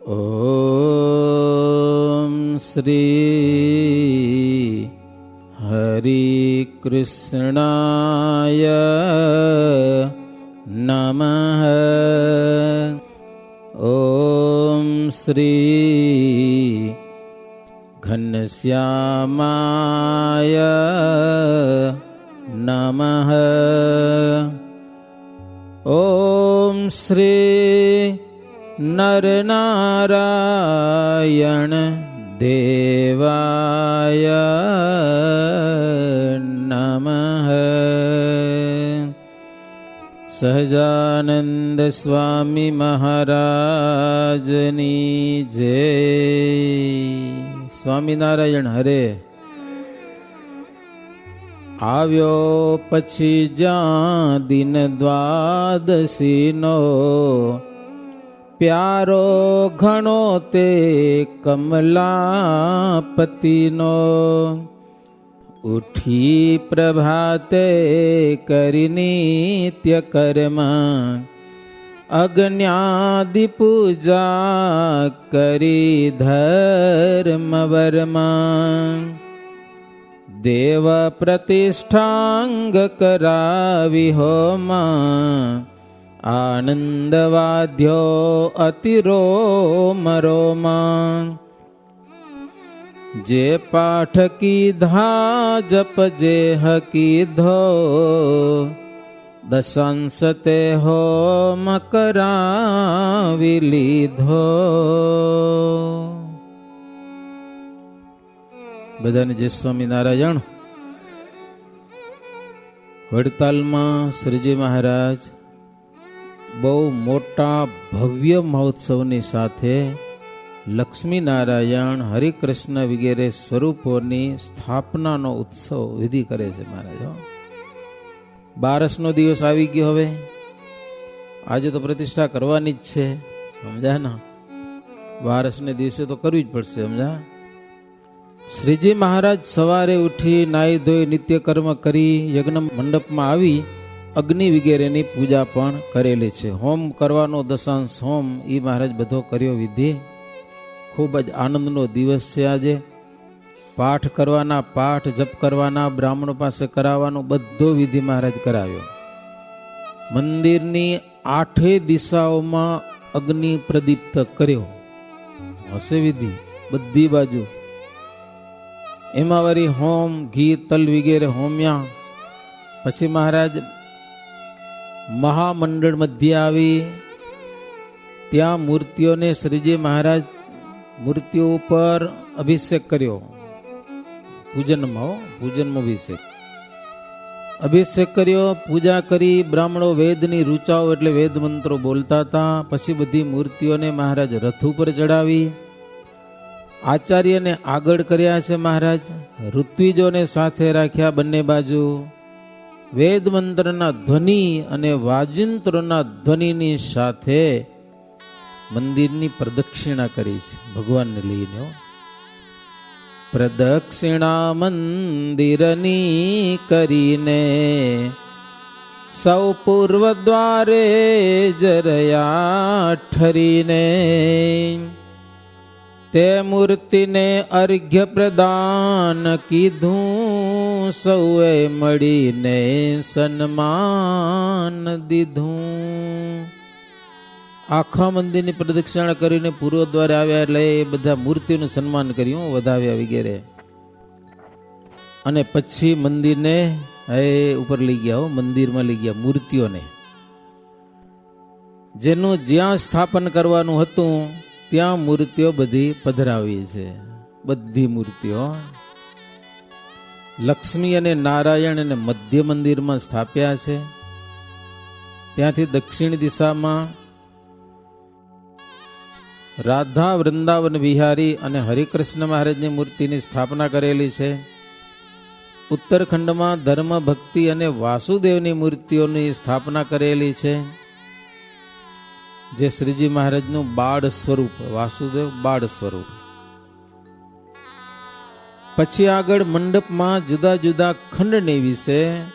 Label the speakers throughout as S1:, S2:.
S1: ઓમ શ્રી હરિ કૃષ્ણાય નમઃ. ઓમ શ્રી ઘનશ્યામાય નમઃ. ઓમ શ્રી નરનારાયણ દેવાય નમઃ. સહજાનંદ સ્વામી મહારાજની જય. સ્વામિનારાયણ હરે. આવ્યો પછી જ્યાં દિન દ્વાદશીનો પ્યારો ઘણો તે કમલાપતિનો. ઉઠી પ્રભાતે કરી નિત્ય કર્મ અગ્ન્યાદિ પૂજા કરી ધર્મ વર્મા. દેવ પ્રતિષ્ઠાંગ કરાવી હોમા આનંદ વાદ્યો અતિરોમ રોમા. જે પાઠ કીધા જપ જે કીધો દશાંશતે હોમ કરાવી લીધો. બધાને જય સ્વામિનારાયણ. વડતાલમાં શ્રીજી મહારાજ બહુ મોટા ભવ્ય મહોત્સવની સાથે લક્ષ્મીનારાયણ હરિકૃષ્ણ વગેરે સ્વરૂપોની સ્થાપનાનો ઉત્સવ વિધિ કરે છે મહારાજ. બારસનો દિવસ આવી ગયો. હવે આજે તો પ્રતિષ્ઠા કરવાની જ છે, સમજા ને. બારસને દિવસે તો કરવી જ પડશે, સમજા. શ્રીજી મહારાજ સવારે ઉઠી નાહી ધોઈ નિત્ય કર્મ કરી યજ્ઞ મંડપમાં આવી અગ્નિ વગેરેની પૂજા પણ કરેલી છે. હોમ કરવાનો દશાંશ હોમ એ મહારાજ બધો કર્યો વિધિ. ખૂબ જ આનંદનો દિવસ છે આજે. પાઠ કરવાના, પાઠ જપ કરવાના, બ્રાહ્મણો પાસે કરાવવાનો બધો વિધિ મહારાજ કરાવ્યો. મંદિરની 8 દિશાઓમાં અગ્નિ પ્રદીપ્ત કર્યો હશે વિધિ બધી બાજુ. એમાં વળી હોમ ઘી તલ વગેરે હોમ્યા. પછી મહારાજ મહામંડળ મધ્ય આવી. ત્યાં મૂર્તિઓને શ્રીજી મહારાજ મૂર્તિઓ ઉપર અભિષેક કર્યો. પૂજનમાં અભિષેક કર્યો, પૂજા કરી. બ્રાહ્મણો વેદની રૂચાઓ એટલે વેદ મંત્રો બોલતા હતા. પછી બધી મૂર્તિઓને મહારાજ રથ ઉપર ચડાવી. આચાર્યને આગળ કર્યા છે મહારાજ. ઋત્વિજોને સાથે રાખ્યા બંને બાજુ. વેદ મંત્રના ધ્વનિ અને વાજિંત્રોના ધ્વનિની સાથે મંદિરની પ્રદક્ષિણા કરી છે ભગવાનને લઈને. પ્રદક્ષિણા મંદિરની કરીને સૌ પૂર્વ દ્વારે જરયા ઠરીને. તે મૂર્તિને અર્ઘ્ય પ્રદાન કીધું. સૌએ મળીને સન્માન દીધું. આખા મંદિરની પ્રદક્ષિણા કરીને પૂર્વ દ્વારે આવ્યા એટલે એ બધા મૂર્તિનું સન્માન કર્યું, વધાવ્યા વગેરે. અને પછી મંદિરને ઉપર લઈ ગયા, મંદિરમાં લઈ ગયા મૂર્તિઓને. જેનું જ્યાં સ્થાપન કરવાનું હતું ત્યાં મૂર્તિઓ બધી પધરાવી છે. બધી મૂર્તિઓ લક્ષ્મી અને નારાયણ અને મધ્ય મંદિરમાં સ્થાપ્યા છે. ત્યાંથી દક્ષિણ દિશામાં રાધા વૃંદાવન વિહારી અને હરિકૃષ્ણ મહારાજની મૂર્તિની સ્થાપના કરેલી છે. ઉત્તરખંડમાં ધર્મ ભક્તિ અને વાસુદેવની મૂર્તિઓની સ્થાપના કરેલી છે. જે શ્રીજી મહારાજનું બાળ સ્વરૂપ, વાસુદેવ બાળ સ્વરૂપ. પછી આગળ મંડપમાં જુદા જુદા ખંડની વિશે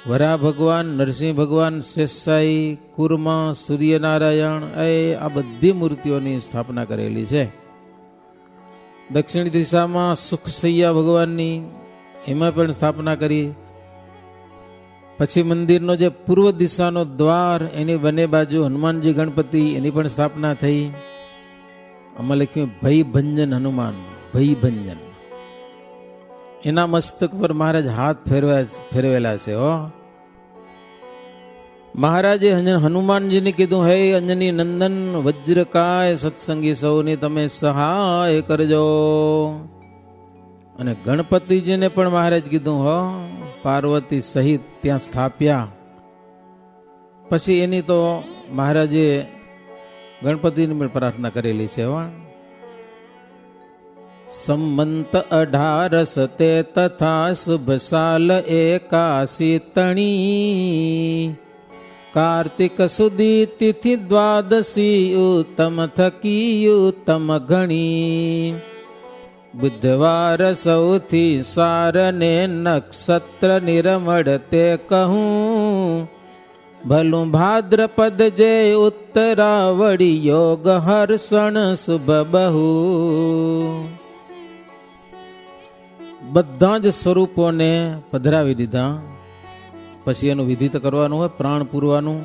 S1: વરા ભગવાન, નરસિંહ ભગવાન, શેષશાહી, કુર્મા, સૂર્યનારાયણ આ બધી મૂર્તિઓની સ્થાપના કરેલી છે. દક્ષિણ દિશામાં સુખસૈયા ભગવાનની એમાં પણ સ્થાપના કરી. પછી મંદિરનો જે પૂર્વ દિશાનો દ્વાર એની બંને બાજુ હનુમાનજી ગણપતિ એની પણ સ્થાપના થઈ. આમાં લખ્યું ભયભંજન હનુમાન, ભયભંજન. એના મસ્તક પર મહારાજ હાથ ફેરવેલા છે. મહારાજે હનુમાનજીને કીધું, હે અંજની નંદન વજ્રકાય સત્સંગી સૌની તમે સહાય કરજો. અને ગણપતિજીને પણ મહારાજ કીધું, પાર્વતી સહિત ત્યાં સ્થાપ્યા. પછી એની તો મહારાજે ગણપતિની પણ પ્રાર્થના કરેલી છે. સંમંત 18 તે તથા શુભ સાલ 81 તણી, કાર્તિક સુધી તિથિ દ્વાદશી ઉત્તમ થકી ઉત્તમ ગણી. બુધવાર સૌથી સારને નક્ષત્ર નિરમળ તે કહું, ભલું ભાદ્રપદ જે ઉત્તરાવળી યોગ હર્ષણ શુભ બહુ. બધા જ સ્વરૂપોને પધરાવી દીધા. પછી એનું વિધિ તો કરવાનું હોય, પ્રાણ પૂરવાનું.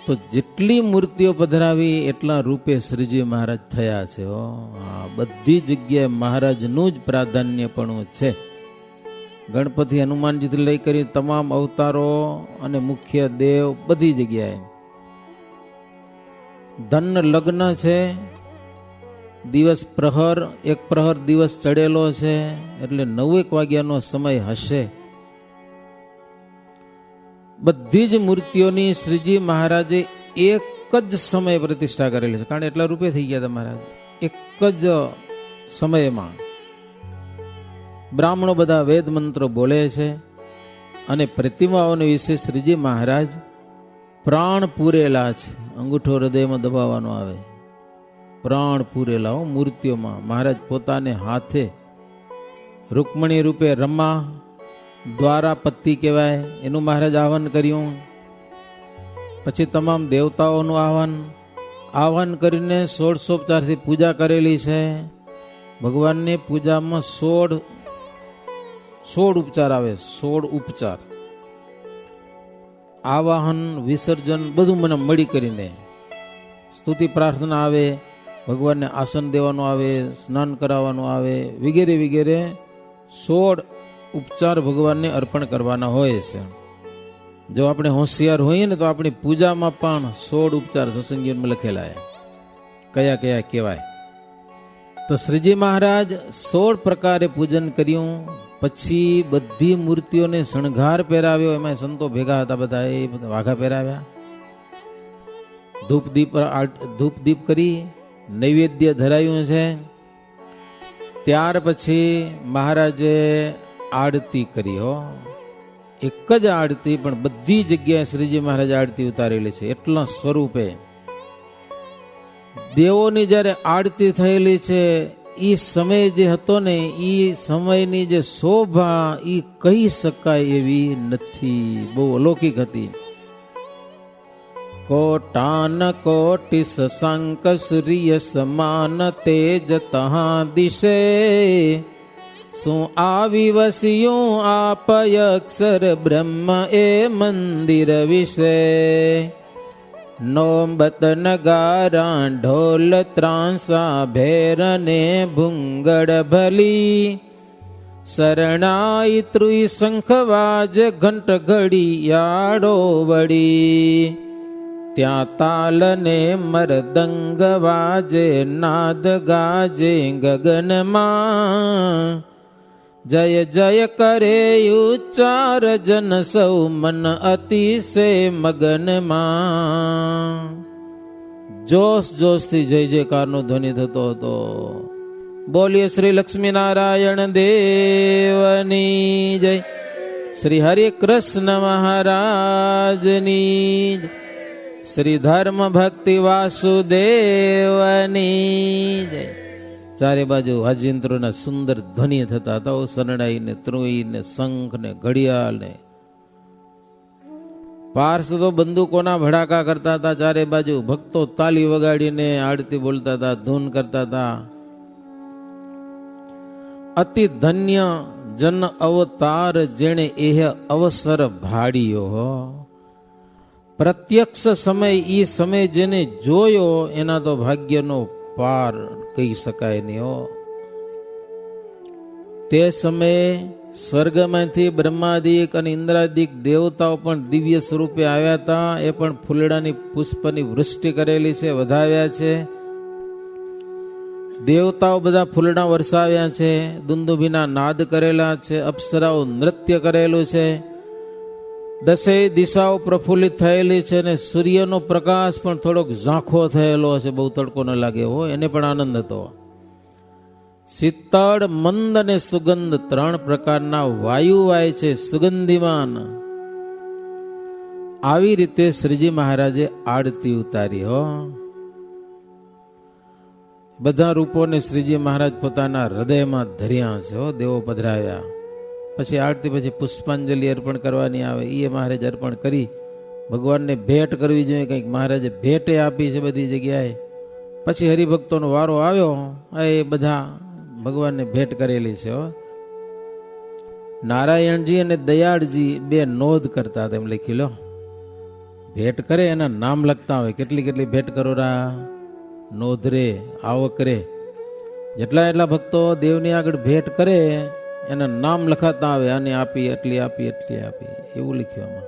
S1: તો જેટલી મૂર્તિઓ પધરાવી એટલા રૂપે શ્રીજી મહારાજ થયા છે. બધી જગ્યાએ મહારાજનું જ પ્રાધાન્યપણું છે. ગણપતિ, હનુમાનજીથી લઈ કરી તમામ અવતારો અને મુખ્ય દેવ બધી જગ્યાએ. ધન લગ્ન છે, દિવસ પ્રહર, એક પ્રહર દિવસ ચડેલો છે, એટલે 9 વાગ્યાનો સમય હશે. બધી જ મૂર્તિઓની શ્રીજી મહારાજે એક જ સમય પ્રતિષ્ઠા કરેલી છે. કારણ એટલા રૂપે થઈ ગયા હતા મહારાજ એક જ સમયમાં. બ્રાહ્મણો બધા વેદ મંત્રો બોલે છે અને પ્રતિમાઓને વિશે શ્રીજી મહારાજ પ્રાણ પૂરેલા છે. અંગૂઠો હૃદયમાં દબાવવાનો આવે, પ્રાણ પૂરેલા મૂર્તિઓમાં. મહારાજ પોતાને હાથે રૂકમણી રૂપે રમા, દ્વારાપતિ કહેવાય, એનું મહારાજ આહવાન કર્યું. પછી તમામ દેવતાઓનું આહવાન કરીને 16 પૂજા કરેલી છે. ભગવાનની પૂજામાં 16 ઉપચાર આવે, 16 ઉપચાર. આવાહન, વિસર્જન બધું મને મળી કરીને સ્તુતિ પ્રાર્થના આવે, ભગવાનને આસન દેવાનું આવે, સ્નાન કરાવવાનું આવે, વગેરે વગેરે 16 ઉપચાર ભગવાનને અર્પણ કરવાના હોય છે. જો આપણે હોશિયાર હોઈએ ને તો આપણી પૂજામાં પણ 16 ઉપચાર સત્સંગીઓમાં લખેલા કયા કયા કહેવાય. તો શ્રીજી મહારાજ 16 પ્રકારે પૂજન કર્યું. પછી બધી મૂર્તિઓને શણગાર પહેરાવ્યો. એમાં સંતો ભેગા હતા, બધા એ વાઘા પહેરાવ્યા. ધૂપ દીપ કરી નૈવેદ્ય ધરાયું છે. ત્યાર પછી મહારાજે આરતી કરી. એક જ આરતી, પણ બધી જગ્યાએ શ્રીજી મહારાજ આરતી ઉતારેલી છે. એટલા સ્વરૂપે દેવોની જ્યારે આરતી થયેલી છે, એ સમય જે હતો ને, એ સમયની જે શોભા એ કહી શકાય એવી નથી. બહુ અલૌકિક હતી. કોટાન કોટિ શશાંક સૂર્ય સમાન તેજ તહા દિશે, શું આવી વસ્યું આપય અક્ષર બ્રહ્મ એ મંદિર વિશે. નોબત નગારા ઢોલ ત્રાંસા ભેરને ભૂંગળ ભલી, શરણાઈ ત્રુઈ શંખવાજ ઘંટ ઘડિયાળો વળી. ત્યાં તાલ ને મરદંગ વાજે, નાદ ગાજે ગગનમાં. જય જય કરે ઉચ્ચાર જન સૌ મન અતિશે મગનમાં. જોશ જોશથી જય જયકારનો ધ્વનિ થતો હતો. બોલીએ શ્રી લક્ષ્મીનારાયણ દેવની જય, શ્રી હરે કૃષ્ણ મહારાજની જય, શ્રી ધર્મ ભક્તિ વાસુદેવની જય. ચારે બાજુ વાજિંત્રોના સુંદર ધ્વનિ થતા હતા. શરણાઈ ને ત્રુઈ ને શંખ ને ઘડિયાળ ને પાર્ષદો બંદૂકોના ભડાકા કરતા હતા ચારે બાજુ, ભક્તો તાલી વગાડીને આરતી બોલતા હતા, ધૂન કરતા હતા. અતિ ધન્ય જન અવતાર જેણે એહ અવસર ભાડ્યો. પ્રત્યક્ષ સમય ઈ સમય જેને જોયો એના તો ભાગ્યનો પાર કહી શકાય નહીં હો. તે સમયે સ્વર્ગમાંથી બ્રહ્માદિક અને ઇન્દ્રાદિક દેવતાઓ પણ દિવ્ય સ્વરૂપે આવ્યા હતા. એ પણ ફૂલડાની પુષ્પની વૃષ્ટિ કરેલી છે, વધાવ્યા છે. દેવતાઓ બધા ફૂલડા વરસાવ્યા છે, દુંદુભીના નાદ કરેલા છે, અપ્સરાઓ નૃત્ય કરેલું છે. દસેય દિશાઓ પ્રફુલ્લિત થયેલી છે અને સૂર્યનો પ્રકાશ પણ થોડોક ઝાંખો થયેલો છે, બહુ તડકો ન લાગે હો, એને પણ આનંદ હતો. શીતળ, મંદ અને સુગંધ 3 પ્રકારના વાયુ વાય છે, સુગંધિમાન. આવી રીતે શ્રીજી મહારાજે આરતી ઉતારી હો. બધા રૂપોને શ્રીજી મહારાજ પોતાના હૃદયમાં ધર્યા છે હો. દેવો પધરાવ્યા પછી આરતી પછી પુષ્પાંજલિ અર્પણ કરવાની આવે, એ મહારાજ અર્પણ કરી ભગવાનને ભેટ કરવી જોઈએ. કંઈક મહારાજે ભેટે આપી છે બધી જગ્યાએ. પછી હરિભક્તોનો વારો આવ્યો, એ બધા ભગવાનને ભેટ કરેલી છે. નારાયણજી અને દયાળજી 2 નોંધ કરતા હતા, એમ લખી લો. ભેટ કરે એના નામ લખતા હોય, કેટલી કેટલી ભેટ કરો રા, નોંધ રે, આવક રે. જેટલા એટલા ભક્તો દેવની આગળ ભેટ કરે એના નામ લખાતા આવે, આને આપી, એટલી આપી, એટલી આપી, એવું લખ્યું. આમાં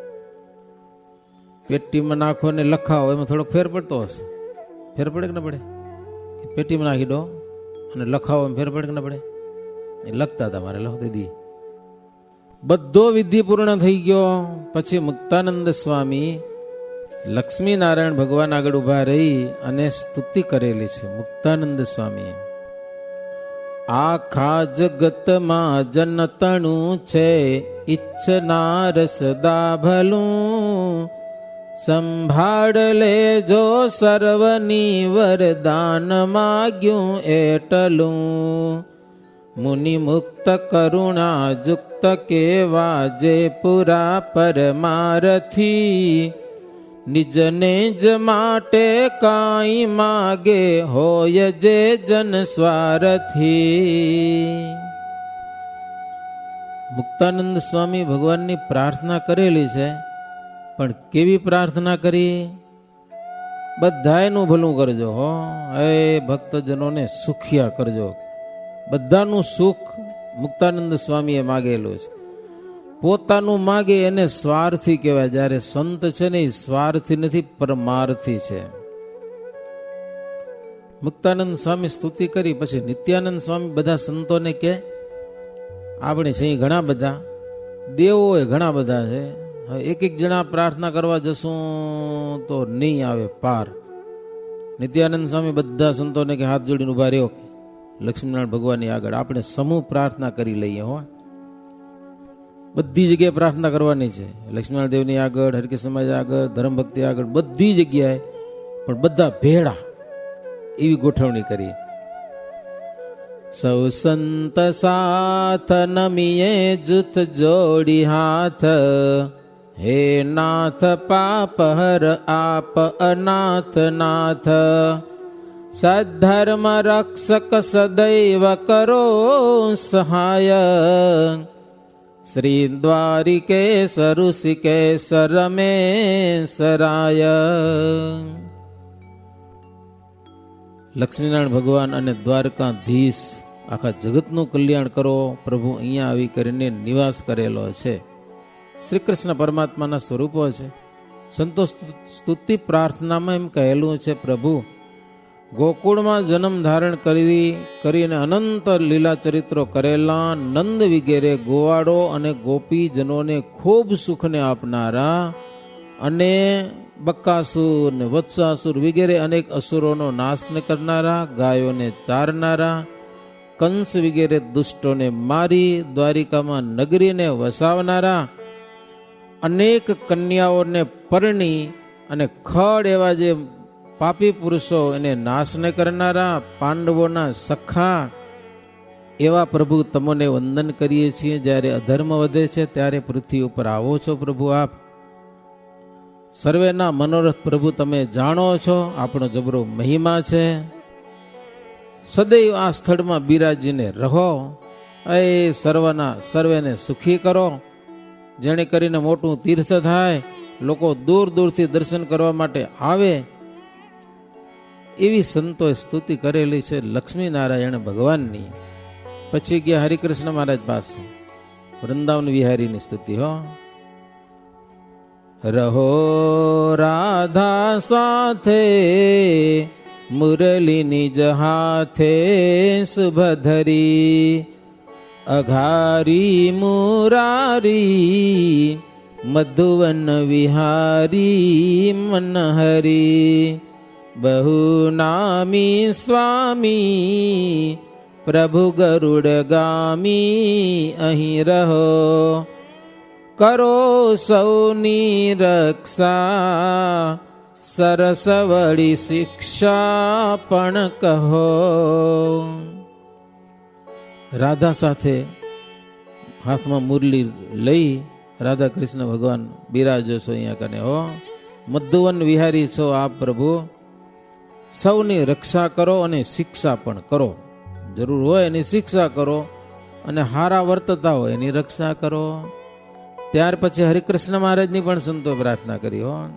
S1: પેટીમાં નાખો ને લખાવો, એમાં થોડોક ફેર પડતો હશે. ફેર પડે કે ના પડે? પેટીમાં નાખી દો અને લખાવો, એમ ફેર પડે કે ના પડે? એ લખતા હતા મારે, લખ દીધી. બધો વિધિ પૂર્ણ થઈ ગયો. પછી મુક્તાનંદ સ્વામી લક્ષ્મી નારાયણ ભગવાન આગળ ઉભા રહી અને સ્તુતિ કરેલી છે. મુક્તાનંદ સ્વામી, આખા જગતમાં જનતણું છે, ઈચ્છનાર સદા ભલું, સંભાળ લેજો સર્વની વરદાન માગ્યું એટલું. મુનિ મુક્ત કરુણા જુક્ત કેવા જે પુરા પરમારથી, નિજને જ માટે કાંઈ માગે હોય જે જન સ્વાર્થી. મુક્તાનંદ સ્વામી ભગવાનની પ્રાર્થના કરેલી છે, પણ કેવી પ્રાર્થના કરી? બધાયનું ભલું કરજો હો, એ ભક્તજનોને સુખિયા કરજો. બધાનું સુખ મુક્તાનંદ સ્વામીએ માગેલું છે. પોતાનું માગે એને સ્વાર્થી કહેવાય. જ્યારે સંત છે ને એ સ્વાર્થી નથી, પરમાર્થી છે. મુક્તાનંદ સ્વામી સ્તુતિ કરી. પછી નિત્યાનંદ સ્વામી બધા સંતોને કે આપણે છે ઘણા બધા દેવો ઘણા બધા છે, હવે એક એક જણા પ્રાર્થના કરવા જશું તો નહીં આવે પાર. નિત્યાનંદ સ્વામી બધા સંતોને કે હાથ જોડીને ઉભા રહ્યો, લક્ષ્મીનારાયણ ભગવાનની આગળ આપણે સમૂહ પ્રાર્થના કરી લઈએ હો. બધી જગ્યાએ પ્રાર્થના કરવાની છે. લક્ષ્મીનારાયણ દેવની આગળ, હરકી સમાજ આગળ, ધર્મભક્તિ આગળ, બધી જગ્યાએ, પણ બધા ભેળા, એવી ગોઠવણી કરી. સૌ સંત સાથ નમીએ જૂથ જોડી હાથ, હે નાથ પાપ હર આપ અનાથ નાથ, સદ્ધર્મ રક્ષક સદૈવ કરો સહાય, શ્રી દ્વારિકેશ ઋષિકેશ રમેશરાય. લક્ષ્મીનારાયણ ભગવાન અને દ્વારકાધીશ આખા જગતનું કલ્યાણ કરો, પ્રભુ અહીંયા આવી કરીને નિવાસ કરેલો છે. શ્રી કૃષ્ણ પરમાત્માના સ્વરૂપો છે. સંતો સ્તુતિ પ્રાર્થનામાં એમ કહેલું છે, પ્રભુ ગોકુળમાં જન્મ ધારણ કરીને અનંત લીલા ચરિત્રો કરેલા, નંદ વિગેરે ગોવાળો અને ગોપીજનોને ખૂબ સુખને આપનારા, અને બકાસુર ને વત્સાસુર વિગેરે અનેક અસુરોનો નાશ કરનારા, ગાયોને ચારનારા, કંસ વિગેરે દુષ્ટોને મારી દ્વારિકામાં નગરીને વસાવનારા, અનેક કન્યાઓને પરણી અને ખડ એવા જે પાપી પુરુષો એને નાશને કરનારા, પાંડવોના સખા એવા પ્રભુ તમને વંદન કરીએ છીએ. જ્યારે અધર્મ વધે છે ત્યારે પૃથ્વી ઉપર આવો છો પ્રભુ આપ. સર્વેના મનોરથ પ્રભુ તમે જાણો છો, આપણો જબરો મહિમા છે. સદૈવ આ સ્થળમાં બિરાજીને રહો. એ સર્વેને સુખી કરો, જેને કરીને મોટું તીર્થ થાય, લોકો દૂર દૂરથી દર્શન કરવા માટે આવે. એવી સંતોએ સ્તુતિ કરેલી છે લક્ષ્મી નારાયણ ભગવાનની. પછી ગયા હરિકૃષ્ણ મહારાજ પાસે, વૃંદાવન વિહારીની સ્તુતિ. હો રહો રાધા સાથે, મુરલી નિજ હાથે શુભધરી, અઘારી મુરારી, મધુવન વિહારી મનહરી, બહુ નામી સ્વામી, પ્રભુ ગરુડ ગામી, અહીં રહો, કરો સૌની રક્ષા, સરસવડી શિક્ષા પણ કહો. રાધા સાથે હાથમાં મુરલી લઈ રાધા કૃષ્ણ ભગવાન બિરાજો છો અહીંયા કને. હો મધુવન વિહારી છો આપ પ્રભુ, સૌની રક્ષા કરો અને શિક્ષા પણ કરો. જરૂર હોય એની શિક્ષા કરો, અને હારા વર્તતા હોય એની રક્ષા કરો. ત્યાર પછી હરિકૃષ્ણ મહારાજની પણ સંતો પ્રાર્થના કરી. હો